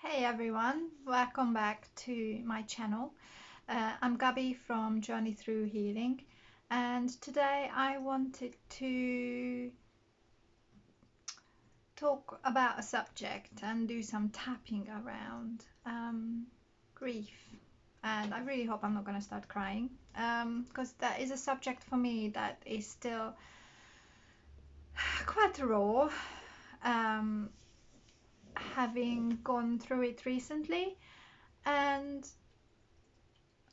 Hey everyone, welcome back to my channel. I'm Gabi from Journey Through Healing, and today I wanted to talk about a subject and do some tapping around grief. And I really hope I'm not going to start crying because that is a subject for me that is still quite raw, um, having gone through it recently. And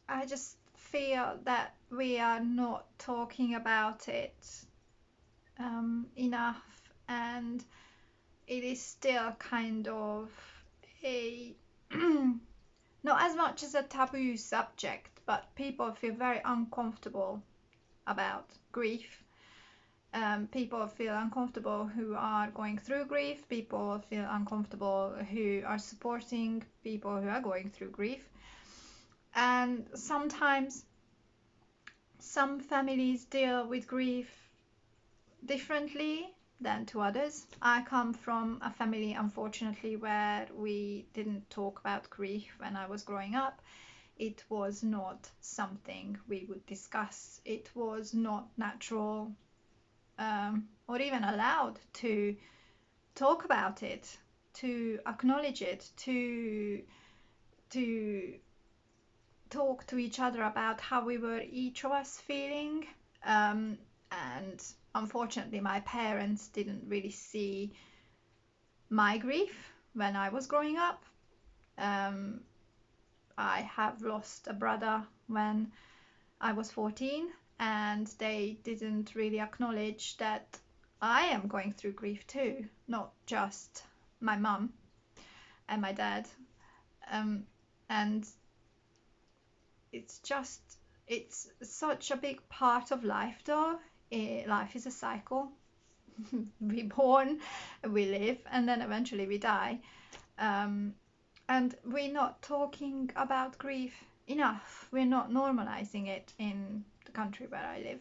I just feel that we are not talking about it enough, and it is still kind of a not as much as a taboo subject, but people feel very uncomfortable about grief. People feel uncomfortable who are going through grief. People feel uncomfortable who are supporting people who are going through grief. And sometimes some families deal with grief differently than to others. I come from a family, unfortunately, where we didn't talk about grief when I was growing up. It was not something we would discuss. It was not natural or even allowed to talk about it, to acknowledge it, to talk to each other about how we were each of us feeling. And unfortunately, my parents didn't really see my grief when I was growing up. Um, I have lost a brother when I was 14, and they didn't really acknowledge that I am going through grief too, not just my mum and my dad. And it's such a big part of life though. Life is a cycle. We born, we live, and then eventually we die. And we're not talking about grief enough. We're not normalizing it in the country where I live.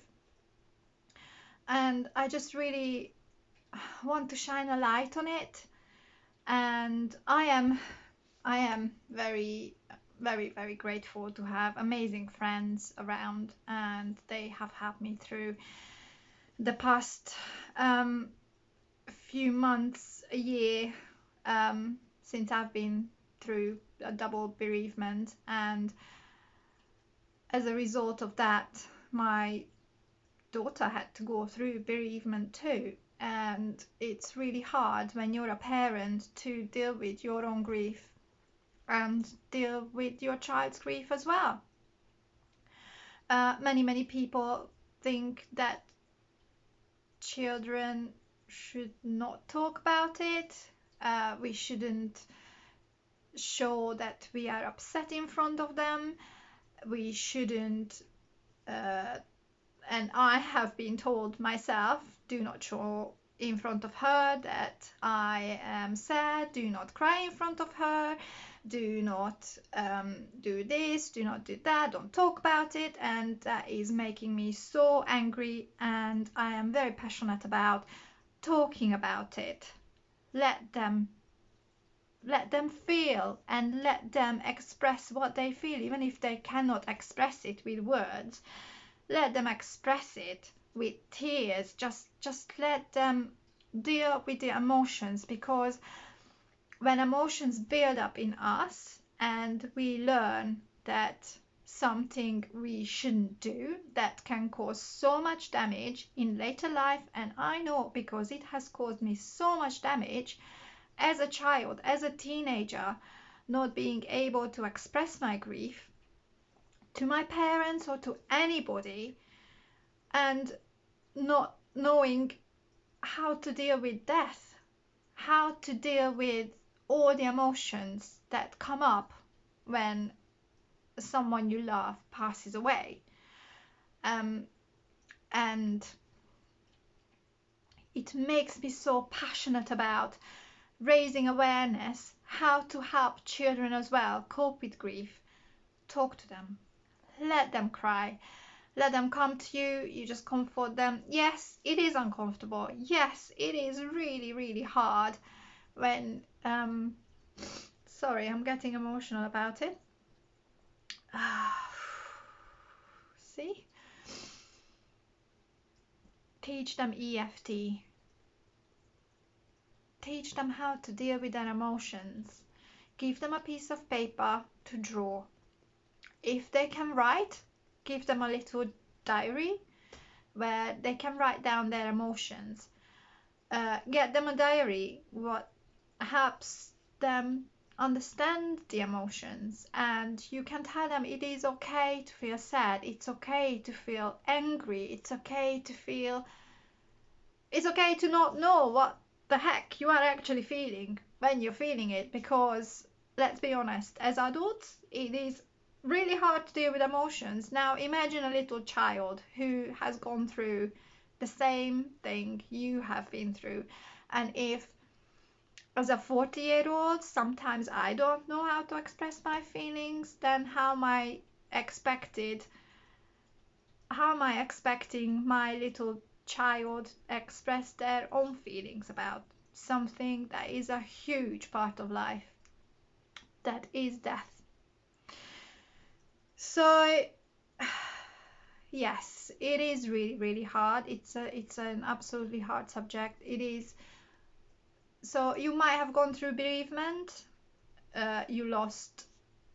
And I just really want to shine a light on it. And I am very, very, very grateful to have amazing friends around, and they have helped me through the past few months, a year, since I've been through a double bereavement. And as a result of that, my daughter had to go through bereavement too. And it's really hard when you're a parent to deal with your own grief and deal with your child's grief as well. Many people think that children should not talk about it. We shouldn't show that we are upset in front of them. We shouldn't, and I have been told myself, do not show in front of her that I am sad, do not cry in front of her, do not do this, do not do that, don't talk about it. And that is making me so angry, and I am very passionate about talking about it. Let them feel and let them express what they feel, even if they cannot express it with words. Let them express it with tears. Just let them deal with the emotions, because when emotions build up in us and we learn that something we shouldn't do, that can cause so much damage in later life. And I know, because it has caused me so much damage as a child, as a teenager, not being able to express my grief to my parents or to anybody, and not knowing how to deal with death, how to deal with all the emotions that come up when someone you love passes away. And it makes me so passionate about raising awareness, how to help children as well cope with grief. Talk to them, let them cry, let them come to you. You just comfort them. Yes, it is uncomfortable. Yes, it is really, really hard when Sorry, I'm getting emotional about it. See? Teach them EFT. Teach them how to deal with their emotions. Give them a piece of paper to draw. If they can write, give them a little diary where they can write down their emotions. Get them a diary what helps them understand the emotions, and you can tell them it is okay to feel sad, it's okay to feel angry, it's okay to not know what the heck you are actually feeling when you're feeling it, because let's be honest, as adults it is really hard to deal with emotions. Now imagine a little child who has gone through the same thing you have been through, and if as a 40-year-old sometimes I don't know how to express my feelings, then how am I expecting my little child express their own feelings about something that is a huge part of life, that is death. So yes, it is really, really hard. It's an absolutely hard subject. It is. So you might have gone through bereavement. You lost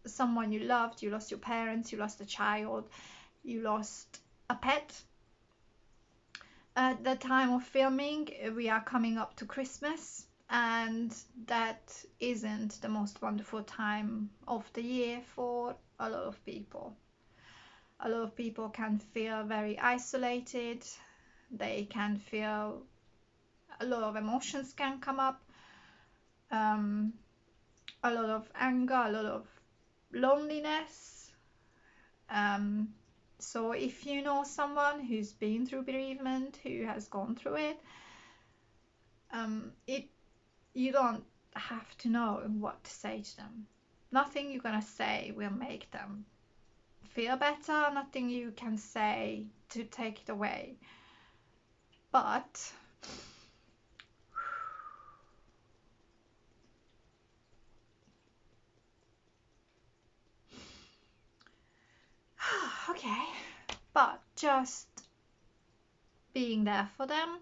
someone you loved. You lost your parents. You lost a child. You lost a pet. At the time of filming, we are coming up to Christmas, and that isn't the most wonderful time of the year for a lot of people. A lot of people can feel very isolated. They can feel a lot of emotions can come up, a lot of anger, a lot of loneliness. So if you know someone who's been through bereavement, who has gone through it, you don't have to know what to say to them. Nothing you're gonna say will make them feel better. Nothing you can say to take it away. But okay, but just being there for them,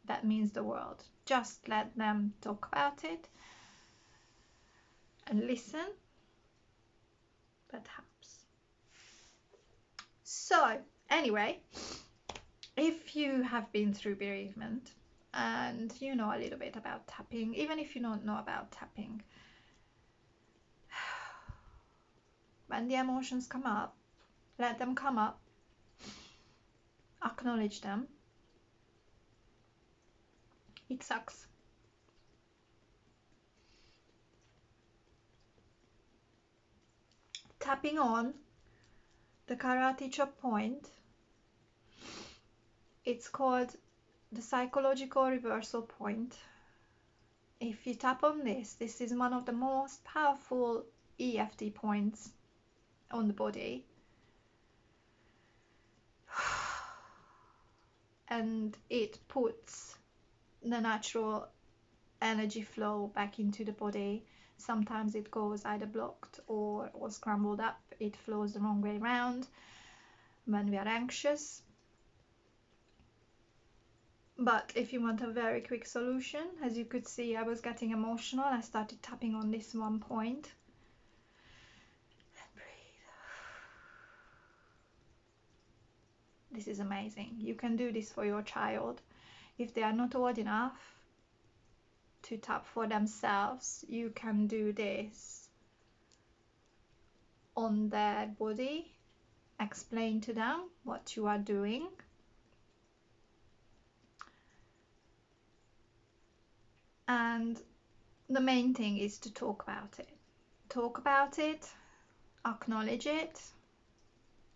that means the world. Just let them talk about it and listen. That helps. So anyway, if you have been through bereavement and you know a little bit about tapping, even if you don't know about tapping, when the emotions come up, let them come up, acknowledge them. It sucks. Tapping on the karate chop point, it's called the psychological reversal point. If you tap on this is one of the most powerful EFT points on the body. And it puts the natural energy flow back into the body. Sometimes it goes either blocked or scrambled up. It flows the wrong way around when we are anxious. But if you want a very quick solution, as you could see, I was getting emotional. I started tapping on this one point. And breathe. This is amazing. You can do this for your child. If they are not old enough to tap for themselves, you can do this on their body. Explain to them what you are doing. And the main thing is to talk about it. Talk about it, acknowledge it.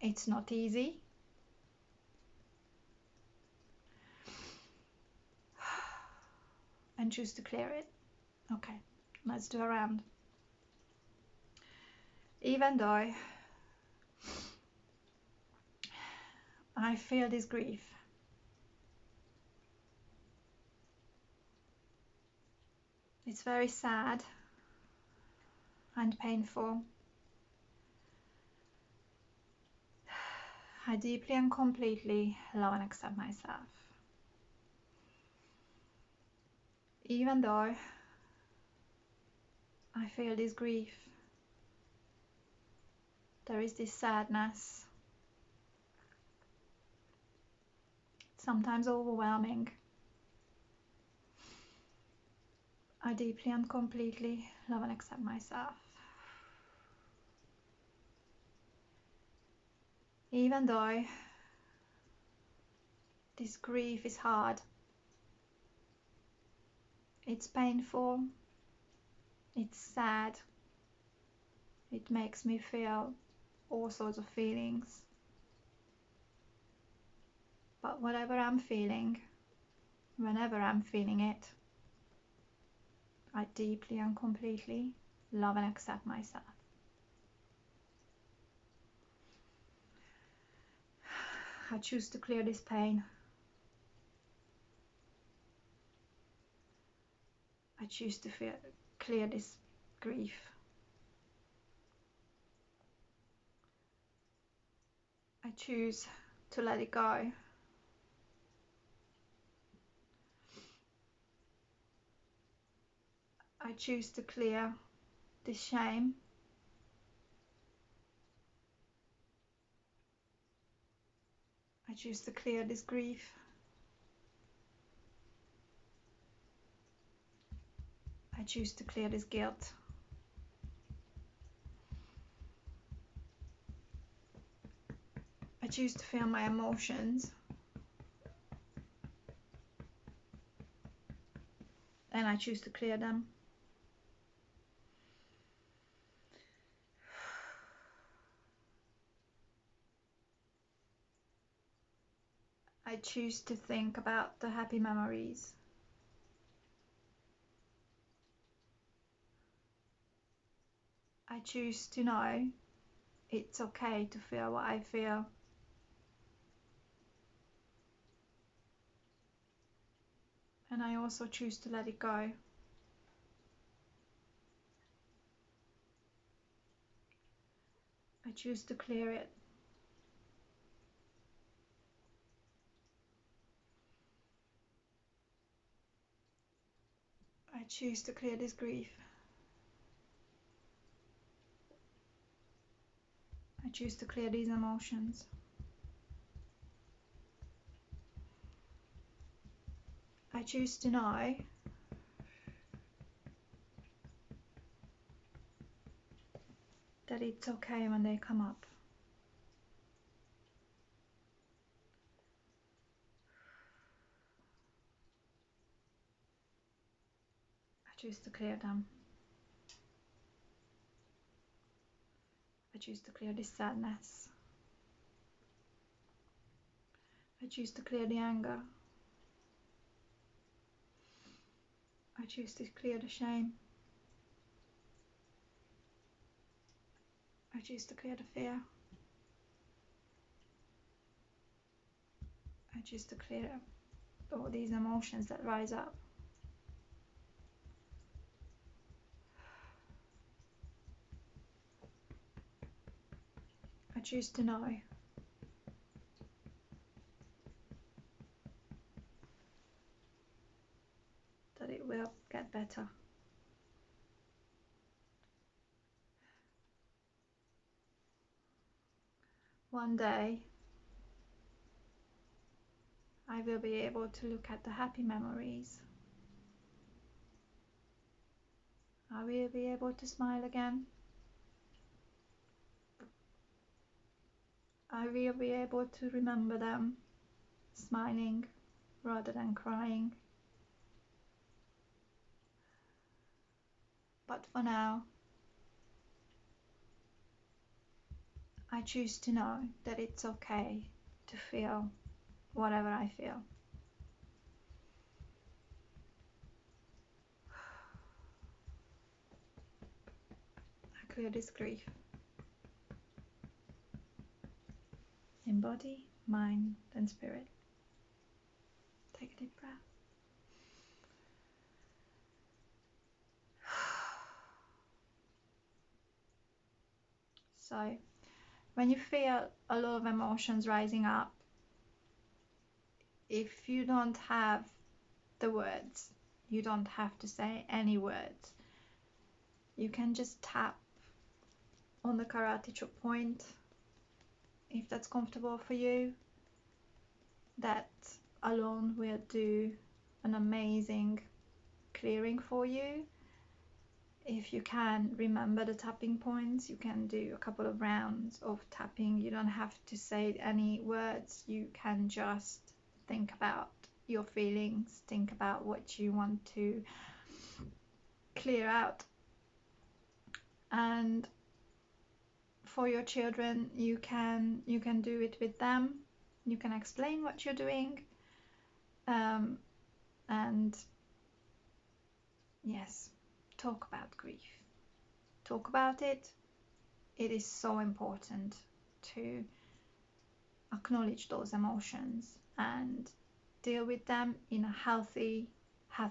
It's not easy. And choose to clear it. Okay, let's do a round. Even though I feel this grief, it's very sad, and painful. I deeply and completely love and accept myself. Even though I feel this grief, there is this sadness, sometimes overwhelming. I deeply and completely love and accept myself. Even though this grief is hard, it's painful, it's sad, it makes me feel all sorts of feelings. But whatever I'm feeling, whenever I'm feeling it, I deeply and completely love and accept myself. I choose to clear this pain. I choose to clear this grief. I choose to let it go. I choose to clear this shame. I choose to clear this grief. I choose to clear this guilt. I choose to feel my emotions. And I choose to clear them. I choose to think about the happy memories. I choose to know it's okay to feel what I feel. And I also choose to let it go. I choose to clear it. I choose to clear this grief. I choose to clear these emotions. I choose to know that it's okay when they come up. I choose to clear them. I choose to clear this sadness. I choose to clear the anger. I choose to clear the shame. I choose to clear the fear. I choose to clear all these emotions that rise up. I choose to know that it will get better. One day, I will be able to look at the happy memories. I will be able to smile again. I will be able to remember them smiling rather than crying. But for now, I choose to know that it's okay to feel whatever I feel. I clear this grief in body, mind, and spirit. Take a deep breath. So when you feel a lot of emotions rising up, if you don't have the words, you don't have to say any words. You can just tap on the karate chop point if that's comfortable for you. That alone will do an amazing clearing for you. If you can remember the tapping points, you can do a couple of rounds of tapping. You don't have to say any words. You can just think about your feelings, think about what you want to clear out. And for your children, you can do it with them. You can explain what you're doing, and yes, talk about grief. Talk about it. It is so important to acknowledge those emotions and deal with them in a healthy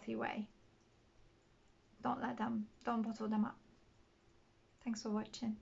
way. Don't bottle them up. Thanks for watching.